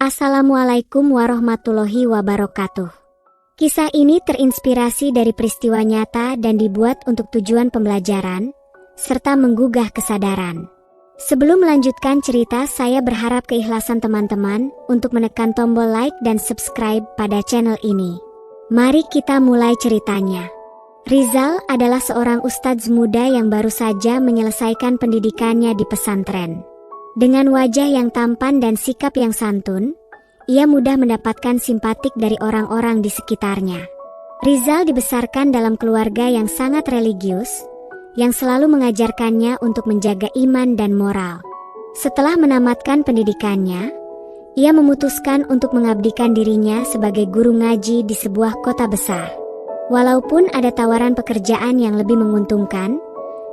Assalamualaikum warahmatullahi wabarakatuh. Kisah ini terinspirasi dari peristiwa nyata dan dibuat untuk tujuan pembelajaran, serta menggugah kesadaran. Sebelum melanjutkan cerita, saya berharap keikhlasan teman-teman untuk menekan tombol like dan subscribe pada channel ini. Mari kita mulai ceritanya. Rizal adalah seorang ustadz muda yang baru saja menyelesaikan pendidikannya di pesantren. Dengan wajah yang tampan dan sikap yang santun, ia mudah mendapatkan simpatik dari orang-orang di sekitarnya. Rizal dibesarkan dalam keluarga yang sangat religius, yang selalu mengajarkannya untuk menjaga iman dan moral. Setelah menamatkan pendidikannya, ia memutuskan untuk mengabdikan dirinya sebagai guru ngaji di sebuah kota besar. Walaupun ada tawaran pekerjaan yang lebih menguntungkan,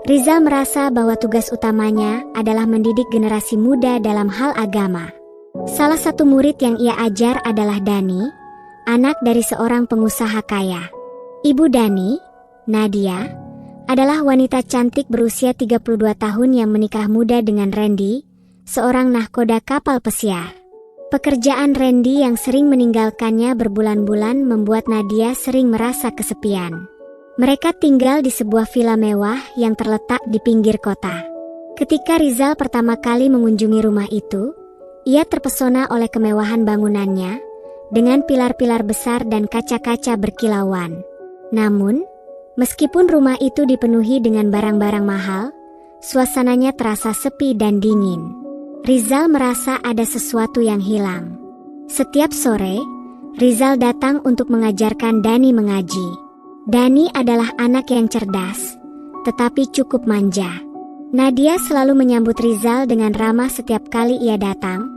Rizal merasa bahwa tugas utamanya adalah mendidik generasi muda dalam hal agama. Salah satu murid yang ia ajar adalah Dani, anak dari seorang pengusaha kaya. Ibu Dani, Nadia, adalah wanita cantik berusia 32 tahun yang menikah muda dengan Randy, seorang nahkoda kapal pesiar. Pekerjaan Randy yang sering meninggalkannya berbulan-bulan membuat Nadia sering merasa kesepian. Mereka tinggal di sebuah villa mewah yang terletak di pinggir kota. Ketika Rizal pertama kali mengunjungi rumah itu, ia terpesona oleh kemewahan bangunannya, dengan pilar-pilar besar dan kaca-kaca berkilauan. Namun, meskipun rumah itu dipenuhi dengan barang-barang mahal, suasananya terasa sepi dan dingin. Rizal merasa ada sesuatu yang hilang. Setiap sore, Rizal datang untuk mengajarkan Dani mengaji. Dani adalah anak yang cerdas, tetapi cukup manja. Nadia selalu menyambut Rizal dengan ramah setiap kali ia datang,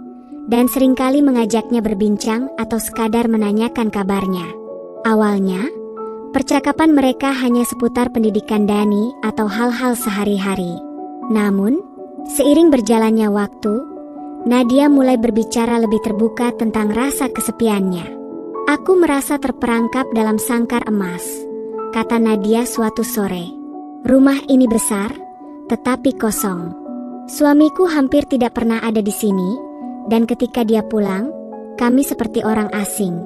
dan seringkali mengajaknya berbincang atau sekadar menanyakan kabarnya. Awalnya, percakapan mereka hanya seputar pendidikan Dani atau hal-hal sehari-hari. Namun, seiring berjalannya waktu, Nadia mulai berbicara lebih terbuka tentang rasa kesepiannya. "Aku merasa terperangkap dalam sangkar emas," kata Nadia suatu sore. "Rumah ini besar, tetapi kosong. Suamiku hampir tidak pernah ada di sini, dan ketika dia pulang, kami seperti orang asing."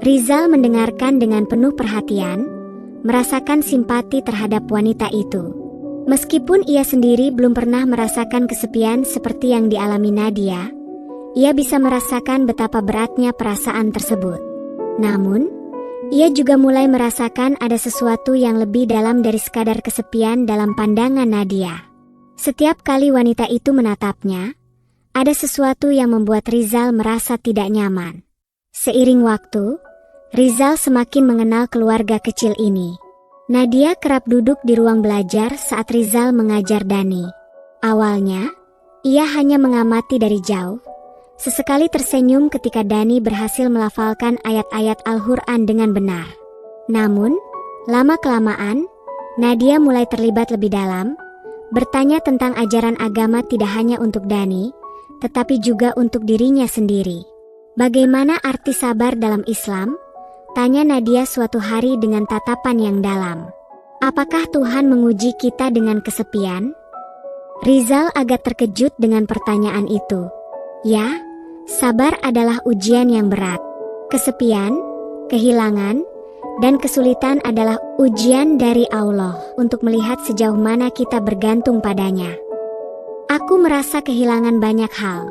Rizal mendengarkan dengan penuh perhatian, merasakan simpati terhadap wanita itu. Meskipun ia sendiri belum pernah merasakan kesepian seperti yang dialami Nadia, ia bisa merasakan betapa beratnya perasaan tersebut. Namun, ia juga mulai merasakan ada sesuatu yang lebih dalam dari sekadar kesepian dalam pandangan Nadia. Setiap kali wanita itu menatapnya, ada sesuatu yang membuat Rizal merasa tidak nyaman. Seiring waktu, Rizal semakin mengenal keluarga kecil ini. Nadia kerap duduk di ruang belajar saat Rizal mengajar Dani. Awalnya, ia hanya mengamati dari jauh. Sesekali tersenyum ketika Dani berhasil melafalkan ayat-ayat Al-Quran dengan benar. Namun, lama-kelamaan, Nadia mulai terlibat lebih dalam, bertanya tentang ajaran agama tidak hanya untuk Dani, tetapi juga untuk dirinya sendiri. "Bagaimana arti sabar dalam Islam?" tanya Nadia suatu hari dengan tatapan yang dalam. "Apakah Tuhan menguji kita dengan kesepian?" Rizal agak terkejut dengan pertanyaan itu. "Ya, sabar adalah ujian yang berat. Kesepian, kehilangan, dan kesulitan adalah ujian dari Allah untuk melihat sejauh mana kita bergantung padanya." "Aku merasa kehilangan banyak hal,"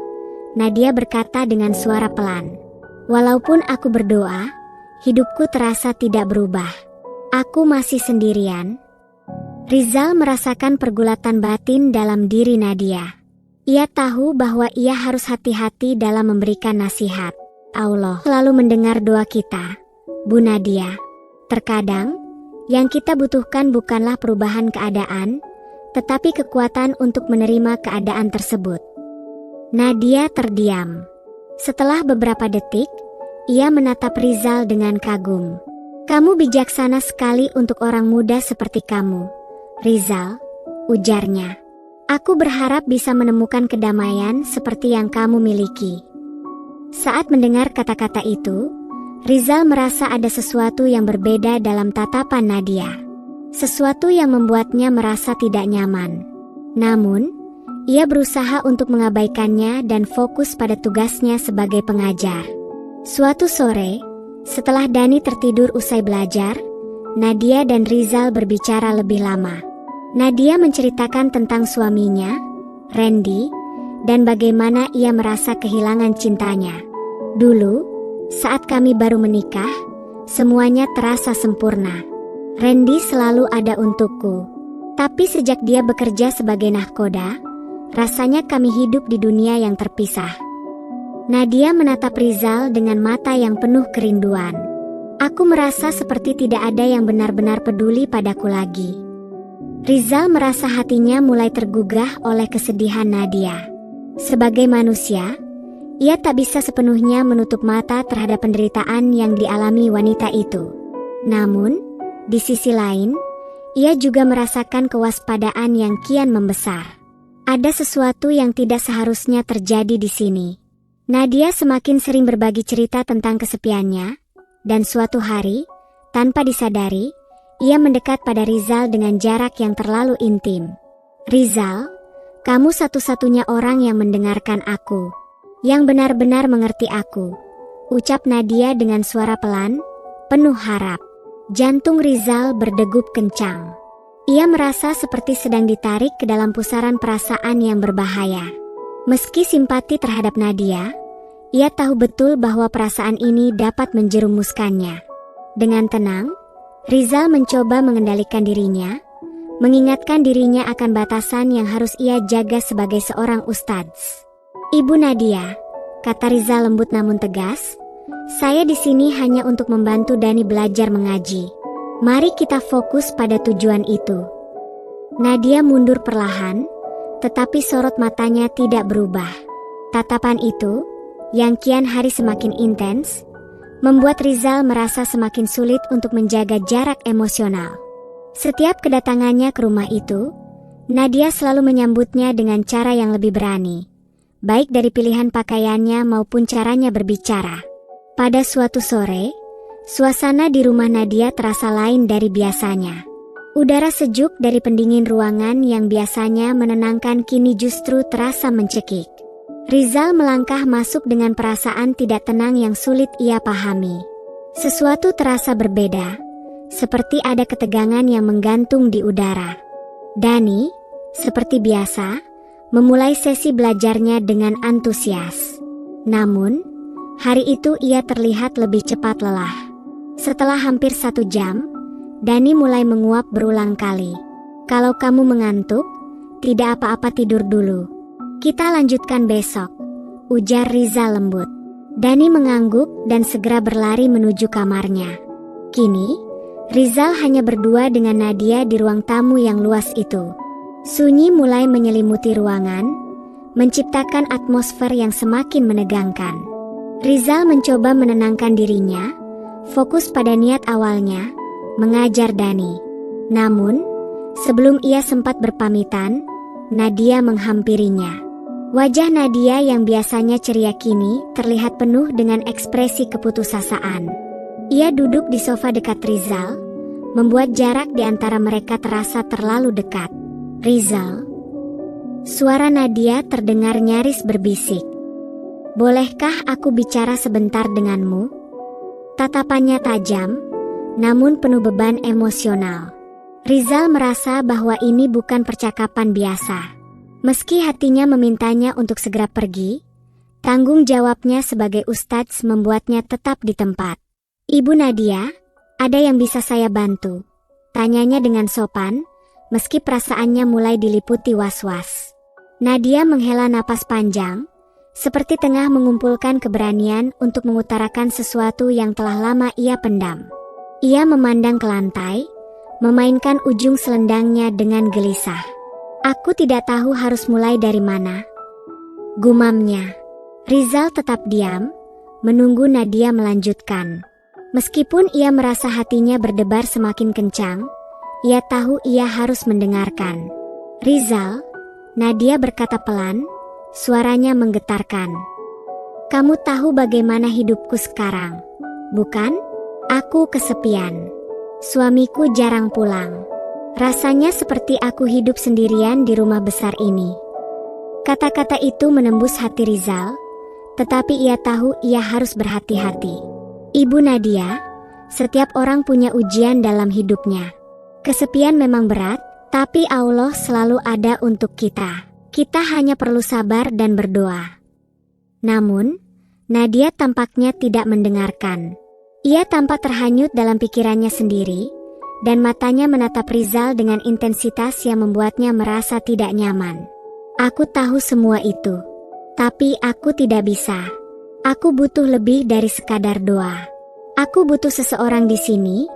Nadia berkata dengan suara pelan. "Walaupun aku berdoa, hidupku terasa tidak berubah. Aku masih sendirian." Rizal merasakan pergulatan batin dalam diri Nadia. Ia tahu bahwa ia harus hati-hati dalam memberikan nasihat. Allah selalu mendengar doa kita, Bu Nadia. Terkadang, yang kita butuhkan bukanlah perubahan keadaan, tetapi kekuatan untuk menerima keadaan tersebut. Nadia terdiam. Setelah beberapa detik, ia menatap Rizal dengan kagum. "Kamu bijaksana sekali untuk orang muda seperti kamu, Rizal," ujarnya. "Aku berharap bisa menemukan kedamaian seperti yang kamu miliki." Saat mendengar kata-kata itu, Rizal merasa ada sesuatu yang berbeda dalam tatapan Nadia. Sesuatu yang membuatnya merasa tidak nyaman. Namun, Ia berusaha untuk mengabaikannya dan fokus pada tugasnya sebagai pengajar. Suatu sore, setelah Dani tertidur usai belajar, Nadia dan Rizal berbicara lebih lama. Nadia menceritakan tentang suaminya, Randy, dan bagaimana ia merasa kehilangan cintanya. Dulu, saat kami baru menikah, semuanya terasa sempurna. Randy selalu ada untukku. Tapi sejak dia bekerja sebagai nahkoda, rasanya kami hidup di dunia yang terpisah. Nadia menatap Rizal dengan mata yang penuh kerinduan. Aku merasa seperti tidak ada yang benar-benar peduli padaku lagi. Rizal merasa hatinya mulai tergugah oleh kesedihan Nadia. Sebagai manusia, ia tak bisa sepenuhnya menutup mata terhadap penderitaan yang dialami wanita itu. Namun, di sisi lain, ia juga merasakan kewaspadaan yang kian membesar. Ada sesuatu yang tidak seharusnya terjadi di sini. Nadia semakin sering berbagi cerita tentang kesepiannya, dan suatu hari, tanpa disadari, ia mendekat pada Rizal dengan jarak yang terlalu intim. Rizal, kamu satu-satunya orang yang mendengarkan aku, yang benar-benar mengerti aku, ucap Nadia dengan suara pelan, penuh harap. Jantung Rizal berdegup kencang. Ia merasa seperti sedang ditarik ke dalam pusaran perasaan yang berbahaya. Meski simpati terhadap Nadia, ia tahu betul bahwa perasaan ini dapat menjerumuskannya. Dengan tenang, Rizal mencoba mengendalikan dirinya, mengingatkan dirinya akan batasan yang harus ia jaga sebagai seorang ustadz. Ibu Nadia, kata Rizal lembut namun tegas, saya di sini hanya untuk membantu Dani belajar mengaji. Mari kita fokus pada tujuan itu. Nadia mundur perlahan, tetapi sorot matanya tidak berubah. Tatapan itu, yang kian hari semakin intens, membuat Rizal merasa semakin sulit untuk menjaga jarak emosional. Setiap kedatangannya ke rumah itu, Nadia selalu menyambutnya dengan cara yang lebih berani, baik dari pilihan pakaiannya maupun caranya berbicara. Pada suatu sore, suasana di rumah Nadia terasa lain dari biasanya. Udara sejuk dari pendingin ruangan yang biasanya menenangkan kini justru terasa mencekik. Rizal melangkah masuk dengan perasaan tidak tenang yang sulit ia pahami. Sesuatu terasa berbeda, seperti ada ketegangan yang menggantung di udara. Dani, seperti biasa, memulai sesi belajarnya dengan antusias. Namun, hari itu ia terlihat lebih cepat lelah. Setelah hampir 1 jam, Dani mulai menguap berulang kali. Kalau kamu mengantuk, tidak apa-apa tidur dulu. Kita lanjutkan besok, ujar Rizal lembut. Dani mengangguk dan segera berlari menuju kamarnya. Kini, Rizal hanya berdua dengan Nadia di ruang tamu yang luas itu. Sunyi mulai menyelimuti ruangan, menciptakan atmosfer yang semakin menegangkan. Rizal mencoba menenangkan dirinya, fokus pada niat awalnya, mengajar Dani. Namun, sebelum ia sempat berpamitan, Nadia menghampirinya. Wajah Nadia yang biasanya ceria kini terlihat penuh dengan ekspresi keputusasaan. Ia duduk di sofa dekat Rizal, membuat jarak di antara mereka terasa terlalu dekat. Rizal, suara Nadia terdengar nyaris berbisik. Bolehkah aku bicara sebentar denganmu? Tatapannya tajam, namun penuh beban emosional. Rizal merasa bahwa ini bukan percakapan biasa. Meski hatinya memintanya untuk segera pergi, tanggung jawabnya sebagai ustadz membuatnya tetap di tempat. Ibu Nadia, ada yang bisa saya bantu? Tanyanya dengan sopan, meski perasaannya mulai diliputi was-was. Nadia menghela napas panjang, seperti tengah mengumpulkan keberanian untuk mengutarakan sesuatu yang telah lama ia pendam. Ia memandang ke lantai, memainkan ujung selendangnya dengan gelisah. Aku tidak tahu harus mulai dari mana, gumamnya. Rizal tetap diam, menunggu Nadia melanjutkan. Meskipun ia merasa hatinya berdebar semakin kencang, ia tahu ia harus mendengarkan. Rizal, Nadia berkata pelan, suaranya menggetarkan. Kamu tahu bagaimana hidupku sekarang, bukan? Aku kesepian. Suamiku jarang pulang. Rasanya seperti aku hidup sendirian di rumah besar ini. Kata-kata itu menembus hati Rizal, tetapi ia tahu ia harus berhati-hati. Ibu Nadia, setiap orang punya ujian dalam hidupnya. Kesepian memang berat, tapi Allah selalu ada untuk kita. Kita hanya perlu sabar dan berdoa. Namun, Nadia tampaknya tidak mendengarkan. Ia tampak terhanyut dalam pikirannya sendiri, dan matanya menatap Rizal dengan intensitas yang membuatnya merasa tidak nyaman. Aku tahu semua itu, tapi aku tidak bisa. Aku butuh lebih dari sekadar doa. Aku butuh seseorang di sini,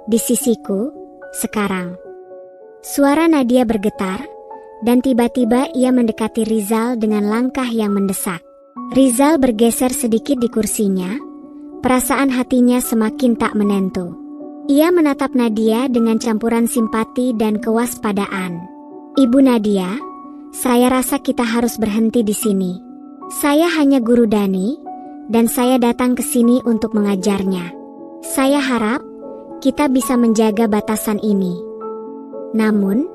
di sisiku, sekarang. Suara Nadia bergetar, dan tiba-tiba ia mendekati Rizal dengan langkah yang mendesak. Rizal bergeser sedikit di kursinya, perasaan hatinya semakin tak menentu. Ia menatap Nadia dengan campuran simpati dan kewaspadaan. Ibu Nadia, saya rasa kita harus berhenti di sini. Saya hanya guru Dani, dan saya datang ke sini untuk mengajarnya. Saya harap kita bisa menjaga batasan ini. Namun,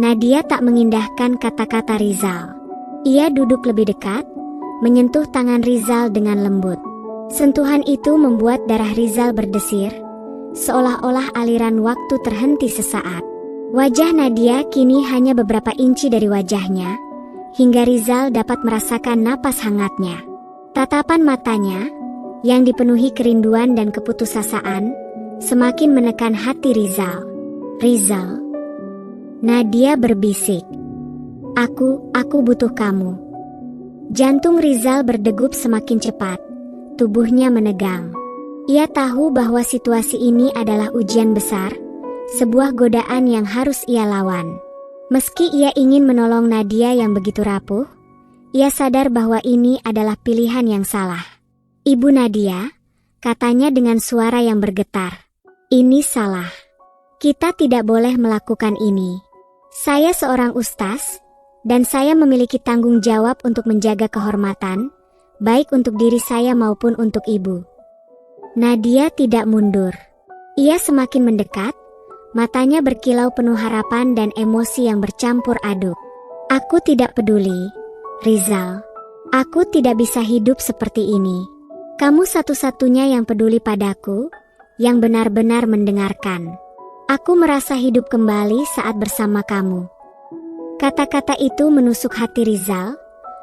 Nadia tak mengindahkan kata-kata Rizal. Ia duduk lebih dekat, menyentuh tangan Rizal dengan lembut. Sentuhan itu membuat darah Rizal berdesir, seolah-olah aliran waktu terhenti sesaat. Wajah Nadia kini hanya beberapa inci dari wajahnya, hingga Rizal dapat merasakan napas hangatnya. Tatapan matanya, yang dipenuhi kerinduan dan keputusasaan, semakin menekan hati Rizal. Rizal, Nadia berbisik. Aku butuh kamu. Jantung Rizal berdegup semakin cepat, tubuhnya menegang. Ia tahu bahwa situasi ini adalah ujian besar, sebuah godaan yang harus ia lawan. Meski ia ingin menolong Nadia yang begitu rapuh, ia sadar bahwa ini adalah pilihan yang salah. Ibu Nadia, katanya dengan suara yang bergetar. Ini salah. Kita tidak boleh melakukan ini. Saya seorang ustaz, dan saya memiliki tanggung jawab untuk menjaga kehormatan, baik untuk diri saya maupun untuk ibu. Nadia tidak mundur. Ia semakin mendekat, matanya berkilau penuh harapan dan emosi yang bercampur aduk. Aku tidak peduli, Rizal. Aku tidak bisa hidup seperti ini. Kamu satu-satunya yang peduli padaku, yang benar-benar mendengarkan. Aku merasa hidup kembali saat bersama kamu. Kata-kata itu menusuk hati Rizal,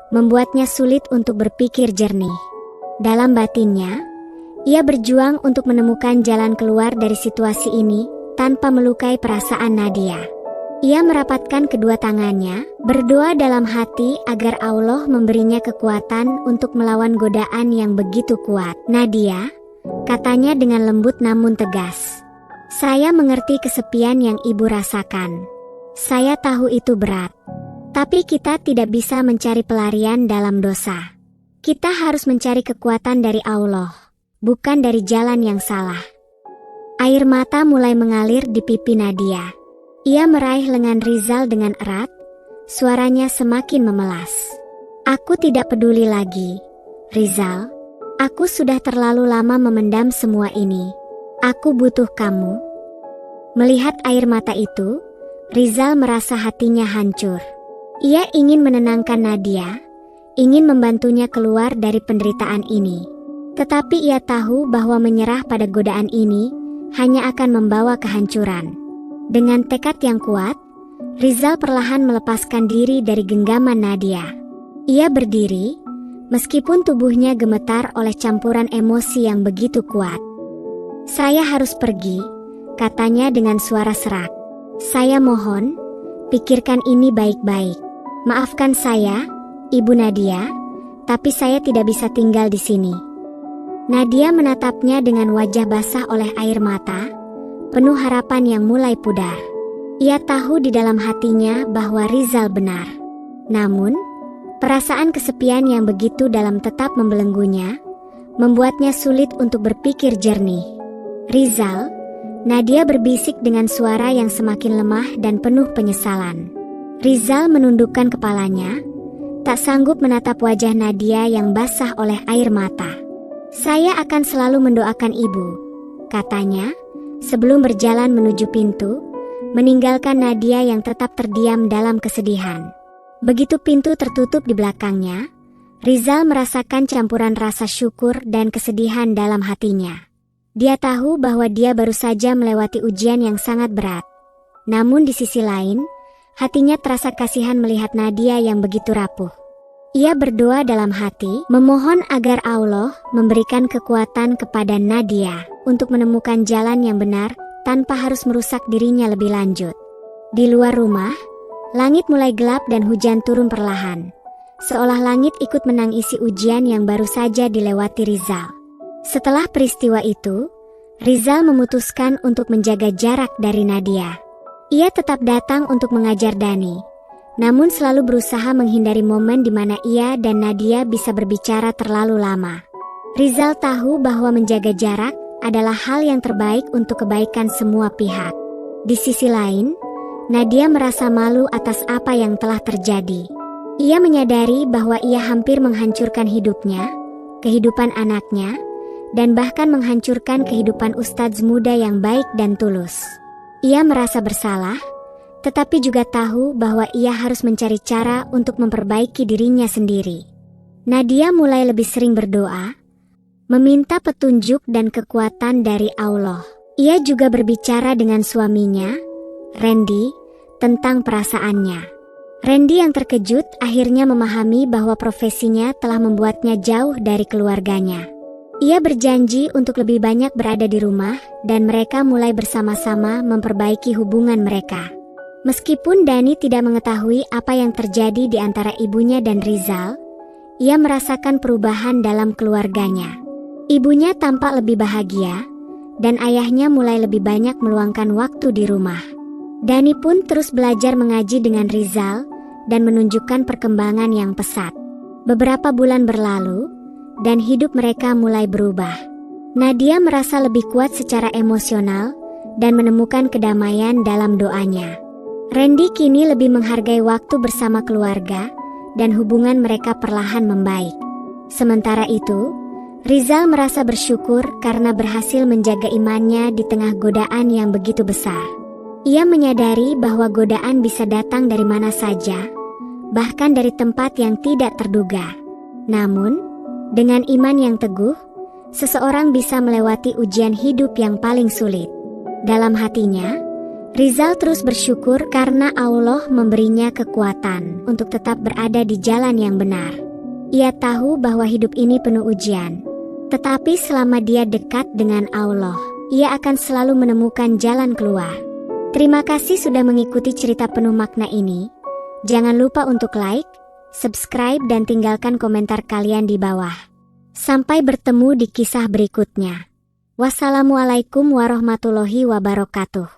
membuatnya sulit untuk berpikir jernih. Dalam batinnya, ia berjuang untuk menemukan jalan keluar dari situasi ini tanpa melukai perasaan Nadia. Ia merapatkan kedua tangannya, berdoa dalam hati agar Allah memberinya kekuatan untuk melawan godaan yang begitu kuat. Nadia, katanya dengan lembut namun tegas. Saya mengerti kesepian yang ibu rasakan. Saya tahu itu berat. Tapi kita tidak bisa mencari pelarian dalam dosa. Kita harus mencari kekuatan dari Allah, bukan dari jalan yang salah. Air mata mulai mengalir di pipi Nadia. Ia meraih lengan Rizal dengan erat, suaranya semakin memelas. Aku tidak peduli lagi, Rizal. Aku sudah terlalu lama memendam semua ini. Aku butuh kamu. Melihat air mata itu, Rizal merasa hatinya hancur. Ia ingin menenangkan Nadia, ingin membantunya keluar dari penderitaan ini. Tetapi ia tahu bahwa menyerah pada godaan ini hanya akan membawa kehancuran. Dengan tekad yang kuat, Rizal perlahan melepaskan diri dari genggaman Nadia. Ia berdiri, meskipun tubuhnya gemetar oleh campuran emosi yang begitu kuat. Saya harus pergi, katanya dengan suara serak. Saya mohon, pikirkan ini baik-baik. Maafkan saya, Ibu Nadia, tapi saya tidak bisa tinggal di sini. Nadia menatapnya dengan wajah basah oleh air mata, penuh harapan yang mulai pudar. Ia tahu di dalam hatinya bahwa Rizal benar. Namun, perasaan kesepian yang begitu dalam tetap membelenggunya, membuatnya sulit untuk berpikir jernih. Rizal, Nadia berbisik dengan suara yang semakin lemah dan penuh penyesalan. Rizal menundukkan kepalanya, tak sanggup menatap wajah Nadia yang basah oleh air mata. Saya akan selalu mendoakan ibu, katanya, sebelum berjalan menuju pintu, meninggalkan Nadia yang tetap terdiam dalam kesedihan. Begitu pintu tertutup di belakangnya, Rizal merasakan campuran rasa syukur dan kesedihan dalam hatinya. Dia tahu bahwa dia baru saja melewati ujian yang sangat berat. Namun di sisi lain, hatinya terasa kasihan melihat Nadia yang begitu rapuh. Ia berdoa dalam hati, memohon agar Allah memberikan kekuatan kepada Nadia untuk menemukan jalan yang benar tanpa harus merusak dirinya lebih lanjut. Di luar rumah, langit mulai gelap dan hujan turun perlahan. Seolah langit ikut menangisi ujian yang baru saja dilewati Rizal. Setelah peristiwa itu, Rizal memutuskan untuk menjaga jarak dari Nadia. Ia tetap datang untuk mengajar Dani, namun selalu berusaha menghindari momen di mana ia dan Nadia bisa berbicara terlalu lama. Rizal tahu bahwa menjaga jarak adalah hal yang terbaik untuk kebaikan semua pihak. Di sisi lain, Nadia merasa malu atas apa yang telah terjadi. Ia menyadari bahwa ia hampir menghancurkan hidupnya, kehidupan anaknya, dan bahkan menghancurkan kehidupan ustadz muda yang baik dan tulus. Ia merasa bersalah, tetapi juga tahu bahwa ia harus mencari cara untuk memperbaiki dirinya sendiri. Nadia mulai lebih sering berdoa, meminta petunjuk dan kekuatan dari Allah. Ia juga berbicara dengan suaminya, Randy, tentang perasaannya. Randy yang terkejut akhirnya memahami bahwa profesinya telah membuatnya jauh dari keluarganya. Ia berjanji untuk lebih banyak berada di rumah dan mereka mulai bersama-sama memperbaiki hubungan mereka. Meskipun Dani tidak mengetahui apa yang terjadi di antara ibunya dan Rizal, ia merasakan perubahan dalam keluarganya. Ibunya tampak lebih bahagia dan ayahnya mulai lebih banyak meluangkan waktu di rumah. Dani pun terus belajar mengaji dengan Rizal dan menunjukkan perkembangan yang pesat. Beberapa bulan berlalu, dan hidup mereka mulai berubah. Nadia merasa lebih kuat secara emosional dan menemukan kedamaian dalam doanya. Randy kini lebih menghargai waktu bersama keluarga dan hubungan mereka perlahan membaik. Sementara itu, Rizal merasa bersyukur karena berhasil menjaga imannya di tengah godaan yang begitu besar. Ia menyadari bahwa godaan bisa datang dari mana saja, bahkan dari tempat yang tidak terduga. Namun, dengan iman yang teguh, seseorang bisa melewati ujian hidup yang paling sulit. Dalam hatinya, Rizal terus bersyukur karena Allah memberinya kekuatan untuk tetap berada di jalan yang benar. Ia tahu bahwa hidup ini penuh ujian, tetapi selama dia dekat dengan Allah, ia akan selalu menemukan jalan keluar. Terima kasih sudah mengikuti cerita penuh makna ini. Jangan lupa untuk like, subscribe dan tinggalkan komentar kalian di bawah. Sampai bertemu di kisah berikutnya. Wassalamualaikum warahmatullahi wabarakatuh.